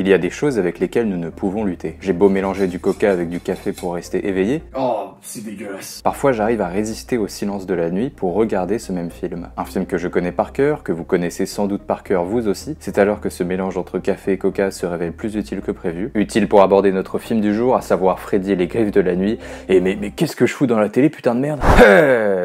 il y a des choses avec lesquelles nous ne pouvons lutter. J'ai beau mélanger du coca avec du café pour rester éveillé. Oh, c'est dégueulasse. Parfois j'arrive à résister au silence de la nuit pour regarder ce même film. Un film que je connais par cœur, que vous connaissez sans doute par cœur vous aussi. C'est alors que ce mélange entre café et coca se révèle plus utile que prévu. Utile pour aborder notre film du jour, à savoir Freddy et les griffes de la nuit. Et mais qu'est-ce que je fous dans la télé, putain de merde?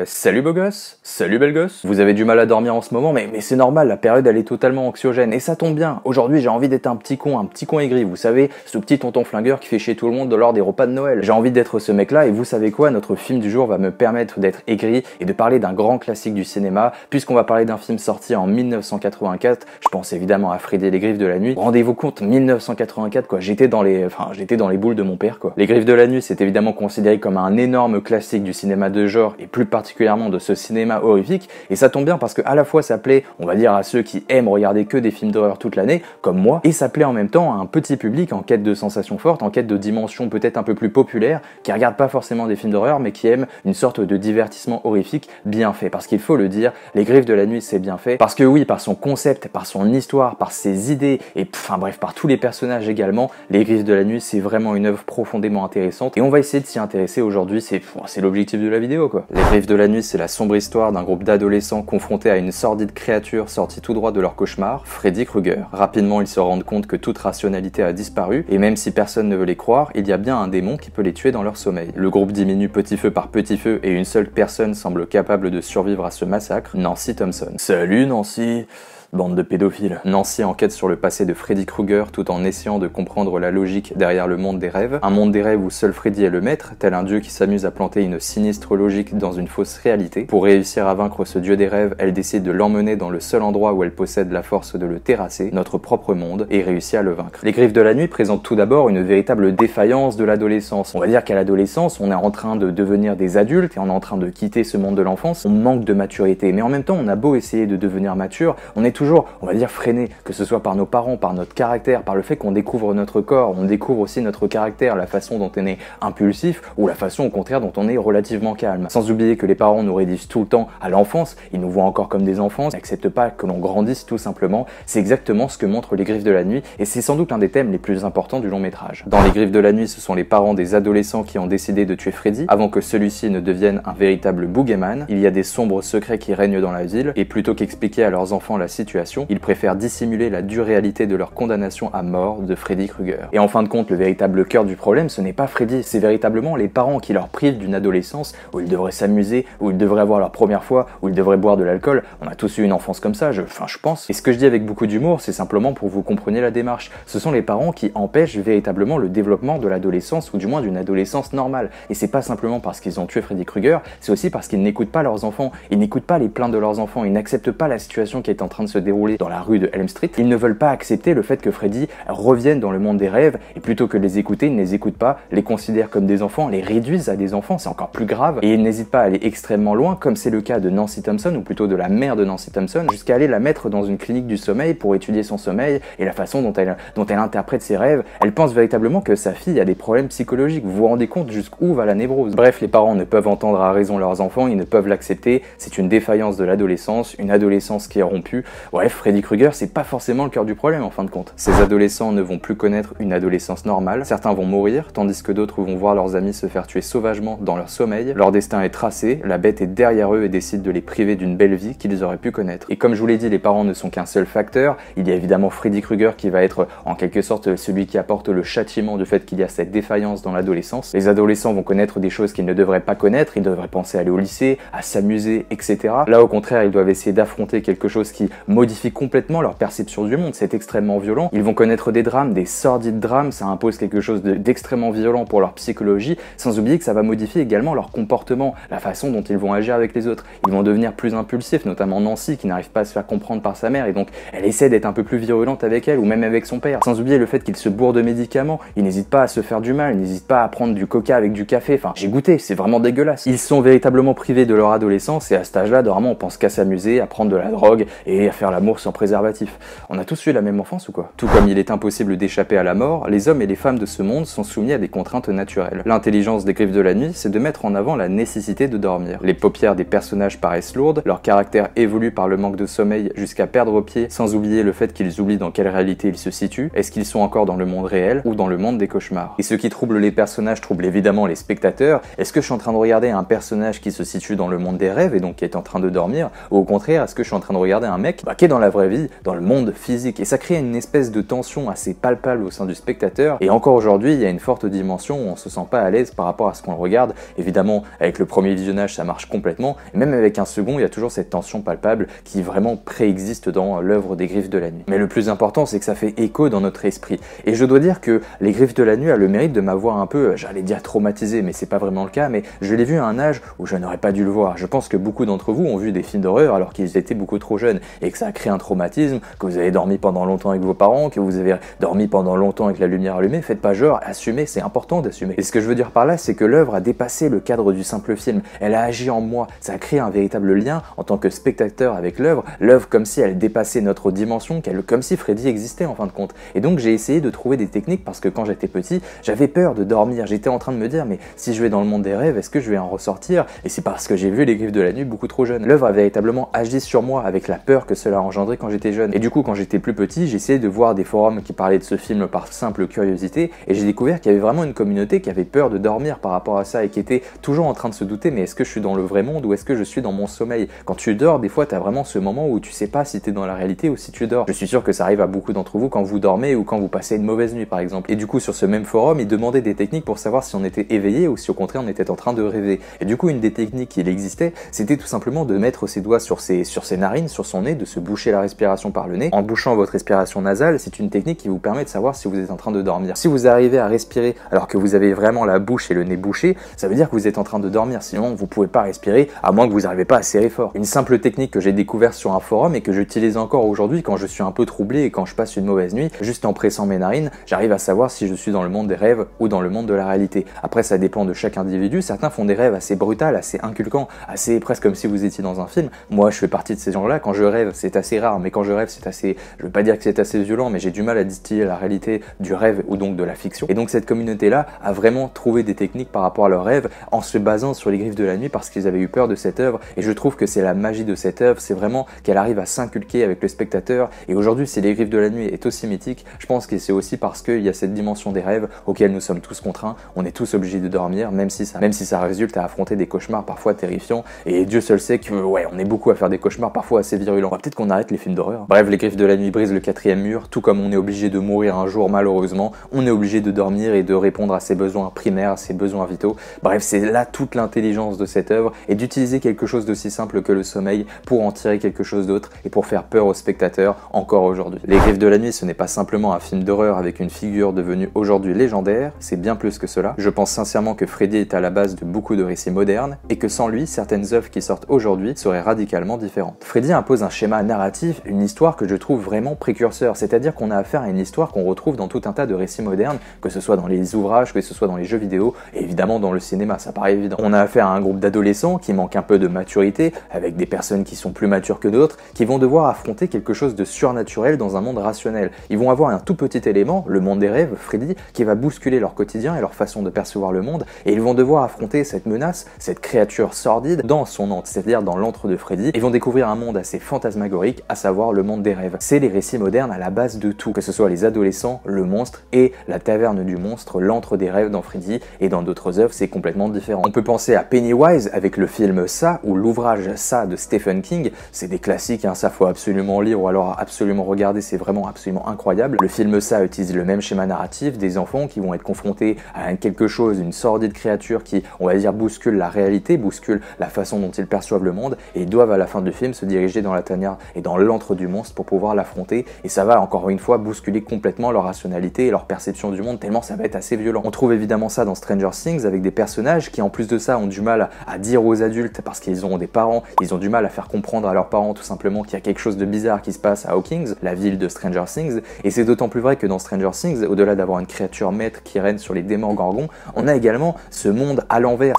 Salut beau gosse. Salut belle gosse. Vous avez du mal à dormir en ce moment, mais c'est normal, la période elle est totalement anxiogène. Et ça tombe bien, aujourd'hui j'ai envie d'être un petit con aigri, vous savez, ce petit tonton flingueur qui fait chier tout le monde lors des repas de Noël. J'ai envie d'être ce mec là, et vous savez quoi, notre film du jour va me permettre d'être aigri et de parler d'un grand classique du cinéma, puisqu'on va parler d'un film sorti en 1984, je pense évidemment à Freddy et les griffes de la nuit. Rendez-vous compte, 1984 quoi, j'étais dans les boules de mon père quoi. Les griffes de la nuit c'est évidemment considéré comme un énorme classique du cinéma de genre, et plus particulièrement de ce cinéma horrifique, et ça tombe bien parce que à la fois ça plaît, on va dire, à ceux qui aiment regarder que des films d'horreur toute l'année, comme moi, et ça plaît en même temps à un petit public en quête de sensations fortes, en quête de dimensions peut-être un peu plus populaires, qui regarde pas forcément des films d'horreur, mais qui aime une sorte de divertissement horrifique bien fait. Parce qu'il faut le dire, Les Griffes de la Nuit c'est bien fait, parce que oui, par son concept, par son histoire, par ses idées, et enfin bref, par tous les personnages également, Les Griffes de la Nuit c'est vraiment une œuvre profondément intéressante, et on va essayer de s'y intéresser aujourd'hui, c'est l'objectif de la vidéo quoi. Les Griffes de la Nuit c'est la sombre histoire d'un groupe d'adolescents confrontés à une sordide créature sortie tout droit de leur cauchemar, Freddy Krueger. Rapidement ils se rendent compte que toute rationalité a disparu, et même si personne ne veut les croire, il y a bien un démon qui peut les tuer dans leur sommeil. Le groupe diminue petit feu par petit feu, et une seule personne semble capable de survivre à ce massacre, Nancy Thompson. Salut Nancy! Bande de pédophiles. Nancy enquête sur le passé de Freddy Krueger tout en essayant de comprendre la logique derrière le monde des rêves. Un monde des rêves où seul Freddy est le maître, tel un dieu qui s'amuse à planter une sinistre logique dans une fausse réalité. Pour réussir à vaincre ce dieu des rêves, elle décide de l'emmener dans le seul endroit où elle possède la force de le terrasser, notre propre monde, et réussit à le vaincre. Les Griffes de la Nuit présentent tout d'abord une véritable défaillance de l'adolescence. On va dire qu'à l'adolescence, on est en train de devenir des adultes et on est en train de quitter ce monde de l'enfance. On manque de maturité, mais en même temps, on a beau essayer de devenir mature, on est toujours, on va dire, freiné, que ce soit par nos parents, par notre caractère, par le fait qu'on découvre notre corps, on découvre aussi notre caractère, la façon dont on est impulsif, ou la façon au contraire dont on est relativement calme. Sans oublier que les parents nous réduisent tout le temps à l'enfance, ils nous voient encore comme des enfants, ils n'acceptent pas que l'on grandisse tout simplement. C'est exactement ce que montrent Les Griffes de la Nuit, et c'est sans doute l'un des thèmes les plus importants du long métrage. Dans Les Griffes de la Nuit, ce sont les parents des adolescents qui ont décidé de tuer Freddy, avant que celui-ci ne devienne un véritable boogeyman. Il y a des sombres secrets qui règnent dans la ville, et plutôt qu'expliquer à leurs enfants la situation, ils préfèrent dissimuler la dure réalité de leur condamnation à mort de Freddy Krueger. Et en fin de compte, le véritable cœur du problème, ce n'est pas Freddy, c'est véritablement les parents qui leur privent d'une adolescence où ils devraient s'amuser, où ils devraient avoir leur première fois, où ils devraient boire de l'alcool. On a tous eu une enfance comme ça, je pense. Et ce que je dis avec beaucoup d'humour, c'est simplement pour que vous compreniez la démarche. Ce sont les parents qui empêchent véritablement le développement de l'adolescence, ou du moins d'une adolescence normale. Et c'est pas simplement parce qu'ils ont tué Freddy Krueger, c'est aussi parce qu'ils n'écoutent pas leurs enfants, ils n'écoutent pas les plaintes de leurs enfants, ils n'acceptent pas la situation qui est en train de se dérouler dans la rue de Elm Street. Ils ne veulent pas accepter le fait que Freddy revienne dans le monde des rêves, et plutôt que de les écouter, ils ne les écoutent pas, les considèrent comme des enfants, les réduisent à des enfants, c'est encore plus grave, et ils n'hésitent pas à aller extrêmement loin, comme c'est le cas de Nancy Thompson, ou plutôt de la mère de Nancy Thompson, jusqu'à aller la mettre dans une clinique du sommeil pour étudier son sommeil et la façon dont elle interprète ses rêves. Elle pense véritablement que sa fille a des problèmes psychologiques. Vous vous rendez compte jusqu'où va la névrose? Bref, les parents ne peuvent entendre à raison leurs enfants, ils ne peuvent l'accepter, c'est une défaillance de l'adolescence, une adolescence qui est rompue. Bref, Freddy Krueger, c'est pas forcément le cœur du problème en fin de compte. Ces adolescents ne vont plus connaître une adolescence normale, certains vont mourir, tandis que d'autres vont voir leurs amis se faire tuer sauvagement dans leur sommeil. Leur destin est tracé, la bête est derrière eux et décide de les priver d'une belle vie qu'ils auraient pu connaître. Et comme je vous l'ai dit, les parents ne sont qu'un seul facteur, il y a évidemment Freddy Krueger qui va être en quelque sorte celui qui apporte le châtiment du fait qu'il y a cette défaillance dans l'adolescence. Les adolescents vont connaître des choses qu'ils ne devraient pas connaître, ils devraient penser à aller au lycée, à s'amuser, etc. Là au contraire, ils doivent essayer d'affronter quelque chose qui modifie complètement leur perception du monde, c'est extrêmement violent. Ils vont connaître des drames, des sordides drames, ça impose quelque chose d'extrêmement violent pour leur psychologie, sans oublier que ça va modifier également leur comportement, la façon dont ils vont agir avec les autres. Ils vont devenir plus impulsifs, notamment Nancy qui n'arrive pas à se faire comprendre par sa mère, et donc elle essaie d'être un peu plus virulente avec elle, ou même avec son père. Sans oublier le fait qu'il se bourre de médicaments, il n'hésite pas à se faire du mal, il n'hésite pas à prendre du coca avec du café, enfin j'ai goûté, c'est vraiment dégueulasse. Ils sont véritablement privés de leur adolescence, et à cet âge-là, normalement on pense qu'à s'amuser, à prendre de la drogue, et à faire faire l'amour sans préservatif. On a tous eu la même enfance ou quoi? Tout comme il est impossible d'échapper à la mort, les hommes et les femmes de ce monde sont soumis à des contraintes naturelles. L'intelligence des Griffes de la Nuit, c'est de mettre en avant la nécessité de dormir. Les paupières des personnages paraissent lourdes, leur caractère évolue par le manque de sommeil jusqu'à perdre pied, sans oublier le fait qu'ils oublient dans quelle réalité ils se situent. Est-ce qu'ils sont encore dans le monde réel ou dans le monde des cauchemars? Et ce qui trouble les personnages trouble évidemment les spectateurs. Est-ce que je suis en train de regarder un personnage qui se situe dans le monde des rêves et donc qui est en train de dormir, ou au contraire, est-ce que je suis en train de regarder un mec qui est dans la vraie vie, dans le monde physique? Et ça crée une espèce de tension assez palpable au sein du spectateur, et encore aujourd'hui, il y a une forte dimension où on se sent pas à l'aise par rapport à ce qu'on regarde. Évidemment, avec le premier visionnage, ça marche complètement, et même avec un second, il y a toujours cette tension palpable qui vraiment préexiste dans l'œuvre des Griffes de la Nuit. Mais le plus important, c'est que ça fait écho dans notre esprit. Et je dois dire que les Griffes de la Nuit a le mérite de m'avoir un peu, j'allais dire traumatisé, mais c'est pas vraiment le cas, mais je l'ai vu à un âge où je n'aurais pas dû le voir. Je pense que beaucoup d'entre vous ont vu des films d'horreur alors qu'ils étaient beaucoup trop jeunes, et que ça a créé un traumatisme, que vous avez dormi pendant longtemps avec vos parents, que vous avez dormi pendant longtemps avec la lumière allumée. Faites pas genre, assumez, c'est important d'assumer. Et ce que je veux dire par là, c'est que l'œuvre a dépassé le cadre du simple film. Elle a agi en moi, ça a créé un véritable lien en tant que spectateur avec l'œuvre, comme si elle dépassait notre dimension, comme si Freddy existait en fin de compte. Et donc j'ai essayé de trouver des techniques parce que quand j'étais petit, j'avais peur de dormir. J'étais en train de me dire, mais si je vais dans le monde des rêves, est-ce que je vais en ressortir? Et c'est parce que j'ai vu les Griffes de la Nuit beaucoup trop jeune. L'œuvre a véritablement agi sur moi avec la peur que cela a engendré quand j'étais jeune. Et du coup, quand j'étais plus petit, j'ai essayé de voir des forums qui parlaient de ce film par simple curiosité, et j'ai découvert qu'il y avait vraiment une communauté qui avait peur de dormir par rapport à ça et qui était toujours en train de se douter, mais est-ce que je suis dans le vrai monde ou est-ce que je suis dans mon sommeil? Quand tu dors, des fois, tu as vraiment ce moment où tu sais pas si tu es dans la réalité ou si tu dors. Je suis sûr que ça arrive à beaucoup d'entre vous quand vous dormez ou quand vous passez une mauvaise nuit, par exemple. Et du coup, sur ce même forum, ils demandaient des techniques pour savoir si on était éveillé ou si au contraire on était en train de rêver. Et du coup, une des techniques qui existait, c'était tout simplement de mettre ses doigts sur ses narines, sur son nez, de se boucher la respiration par le nez. En bouchant votre respiration nasale, c'est une technique qui vous permet de savoir si vous êtes en train de dormir. Si vous arrivez à respirer alors que vous avez vraiment la bouche et le nez bouchés, ça veut dire que vous êtes en train de dormir. Sinon, vous pouvez pas respirer à moins que vous n'arrivez pas à serrer fort. Une simple technique que j'ai découverte sur un forum et que j'utilise encore aujourd'hui quand je suis un peu troublé et quand je passe une mauvaise nuit. Juste en pressant mes narines, j'arrive à savoir si je suis dans le monde des rêves ou dans le monde de la réalité. Après, ça dépend de chaque individu. Certains font des rêves assez brutals, assez inculquants, assez presque comme si vous étiez dans un film. Moi, je fais partie de ces gens-là. Quand je rêve, c'est assez rare, mais quand je rêve, c'est assez, je veux pas dire que c'est assez violent, mais j'ai du mal à distiller la réalité du rêve ou donc de la fiction. Et donc cette communauté-là a vraiment trouvé des techniques par rapport à leurs rêves en se basant sur les Griffes de la Nuit parce qu'ils avaient eu peur de cette œuvre. Et je trouve que c'est la magie de cette œuvre, c'est vraiment qu'elle arrive à s'inculquer avec le spectateur. Et aujourd'hui, si les Griffes de la Nuit est aussi mythique, je pense que c'est aussi parce qu'il y a cette dimension des rêves auxquels nous sommes tous contraints. On est tous obligés de dormir, même si ça résulte à affronter des cauchemars parfois terrifiants. Et Dieu seul sait que ouais, on est beaucoup à faire des cauchemars parfois assez virulents. Peut-être qu'on arrête les films d'horreur. Bref, les Griffes de la Nuit brisent le quatrième mur, tout comme on est obligé de mourir un jour malheureusement, on est obligé de dormir et de répondre à ses besoins primaires, à ses besoins vitaux. Bref, c'est là toute l'intelligence de cette œuvre et d'utiliser quelque chose d'aussi simple que le sommeil pour en tirer quelque chose d'autre et pour faire peur aux spectateurs encore aujourd'hui. Les Griffes de la Nuit, ce n'est pas simplement un film d'horreur avec une figure devenue aujourd'hui légendaire, c'est bien plus que cela. Je pense sincèrement que Freddy est à la base de beaucoup de récits modernes et que sans lui, certaines œuvres qui sortent aujourd'hui seraient radicalement différentes. Freddy impose un schéma narratif, une histoire que je trouve vraiment précurseur, c'est-à-dire qu'on a affaire à une histoire qu'on retrouve dans tout un tas de récits modernes, que ce soit dans les ouvrages, que ce soit dans les jeux vidéo, et évidemment dans le cinéma, ça paraît évident. On a affaire à un groupe d'adolescents qui manquent un peu de maturité, avec des personnes qui sont plus matures que d'autres, qui vont devoir affronter quelque chose de surnaturel dans un monde rationnel. Ils vont avoir un tout petit élément, le monde des rêves, Freddy, qui va bousculer leur quotidien et leur façon de percevoir le monde, et ils vont devoir affronter cette menace, cette créature sordide, dans son antre, c'est-à-dire dans l'antre de Freddy. Ils vont découvrir un monde assez fantasmagorique, à savoir le monde des rêves. C'est les récits modernes à la base de tout, que ce soit les adolescents, le monstre et la taverne du monstre, l'antre des rêves dans Freddy, et dans d'autres œuvres c'est complètement différent. On peut penser à Pennywise avec le film Ça ou l'ouvrage Ça de Stephen King, c'est des classiques, hein, ça faut absolument lire ou alors absolument regarder, c'est vraiment absolument incroyable. Le film Ça utilise le même schéma narratif, des enfants qui vont être confrontés à quelque chose, une sordide créature qui, on va dire, bouscule la réalité, bouscule la façon dont ils perçoivent le monde, et ils doivent à la fin du film se diriger dans la tanière et dans l'antre du monstre pour pouvoir l'affronter, et ça va encore une fois bousculer complètement leur rationalité et leur perception du monde, tellement ça va être assez violent. On trouve évidemment ça dans Stranger Things avec des personnages qui en plus de ça ont du mal à dire aux adultes parce qu'ils ont des parents, ils ont du mal à faire comprendre à leurs parents tout simplement qu'il y a quelque chose de bizarre qui se passe à Hawkins, la ville de Stranger Things, et c'est d'autant plus vrai que dans Stranger Things, au-delà d'avoir une créature maître qui règne sur les démons gorgons, on a également ce monde à l'envers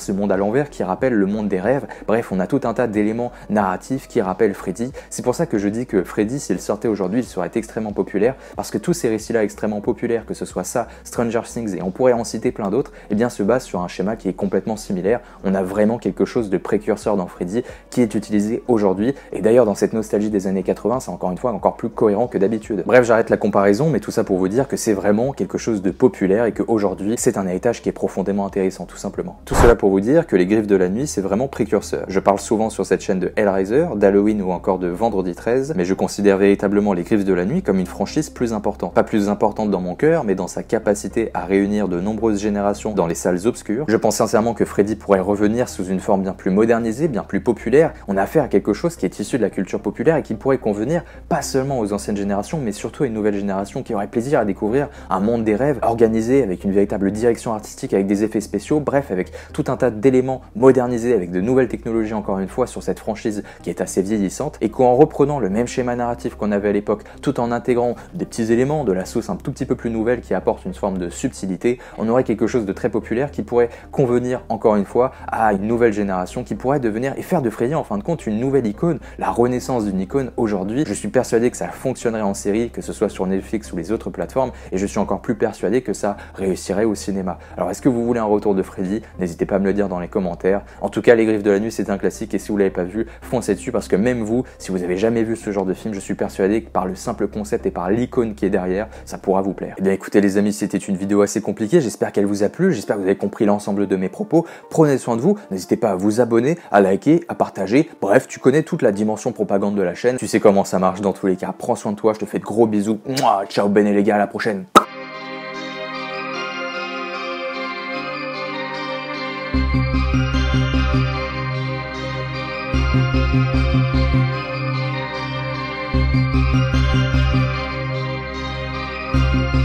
qui rappelle le monde des rêves. Bref, on a tout un tas d'éléments narratifs qui rappellent Freddy. C'est pour ça ça que je dis que Freddy, s'il sortait aujourd'hui, il serait extrêmement populaire, parce que tous ces récits-là extrêmement populaires, que ce soit ça, Stranger Things, et on pourrait en citer plein d'autres, eh bien se basent sur un schéma qui est complètement similaire. On a vraiment quelque chose de précurseur dans Freddy qui est utilisé aujourd'hui, et d'ailleurs dans cette nostalgie des années 80, c'est encore une fois encore plus cohérent que d'habitude. Bref, j'arrête la comparaison, mais tout ça pour vous dire que c'est vraiment quelque chose de populaire et qu'aujourd'hui, c'est un héritage qui est profondément intéressant, tout simplement. Tout cela pour vous dire que les Griffes de la Nuit, c'est vraiment précurseur. Je parle souvent sur cette chaîne de Hellraiser, d'Halloween ou encore de Vendredi 13, mais je considère véritablement les Griffes de la Nuit comme une franchise plus importante. Pas plus importante dans mon cœur, mais dans sa capacité à réunir de nombreuses générations dans les salles obscures. Je pense sincèrement que Freddy pourrait revenir sous une forme bien plus modernisée, bien plus populaire. On a affaire à quelque chose qui est issu de la culture populaire et qui pourrait convenir pas seulement aux anciennes générations, mais surtout à une nouvelle génération qui aurait plaisir à découvrir un monde des rêves organisé avec une véritable direction artistique, avec des effets spéciaux, bref, avec tout un tas d'éléments modernisés, avec de nouvelles technologies encore une fois sur cette franchise qui est assez vieillissante, et qu'en reprenant le même schéma narratif qu'on avait à l'époque, tout en intégrant des petits éléments, de la sauce un tout petit peu plus nouvelle qui apporte une forme de subtilité, on aurait quelque chose de très populaire qui pourrait convenir encore une fois à une nouvelle génération, qui pourrait devenir et faire de Freddy en fin de compte une nouvelle icône, la renaissance d'une icône aujourd'hui. Je suis persuadé que ça fonctionnerait en série, que ce soit sur Netflix ou les autres plateformes, et je suis encore plus persuadé que ça réussirait au cinéma. Alors est-ce que vous voulez un retour de Freddy? N'hésitez pas à me le dire dans les commentaires. En tout cas, Les Griffes de la Nuit, c'est un classique, et si vous l'avez pas vu, foncez dessus, parce que même vous, si vous avez jamais vu ce genre de film, je suis persuadé que par le simple concept et par l'icône qui est derrière, ça pourra vous plaire. Eh bien écoutez les amis, c'était une vidéo assez compliquée, j'espère qu'elle vous a plu, j'espère que vous avez compris l'ensemble de mes propos. Prenez soin de vous, n'hésitez pas à vous abonner, à liker, à partager, bref, tu connais toute la dimension propagande de la chaîne, tu sais comment ça marche dans tous les cas. Prends soin de toi, je te fais de gros bisous, mouah, ciao Ben et les gars, à la prochaine.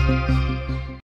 Thank you.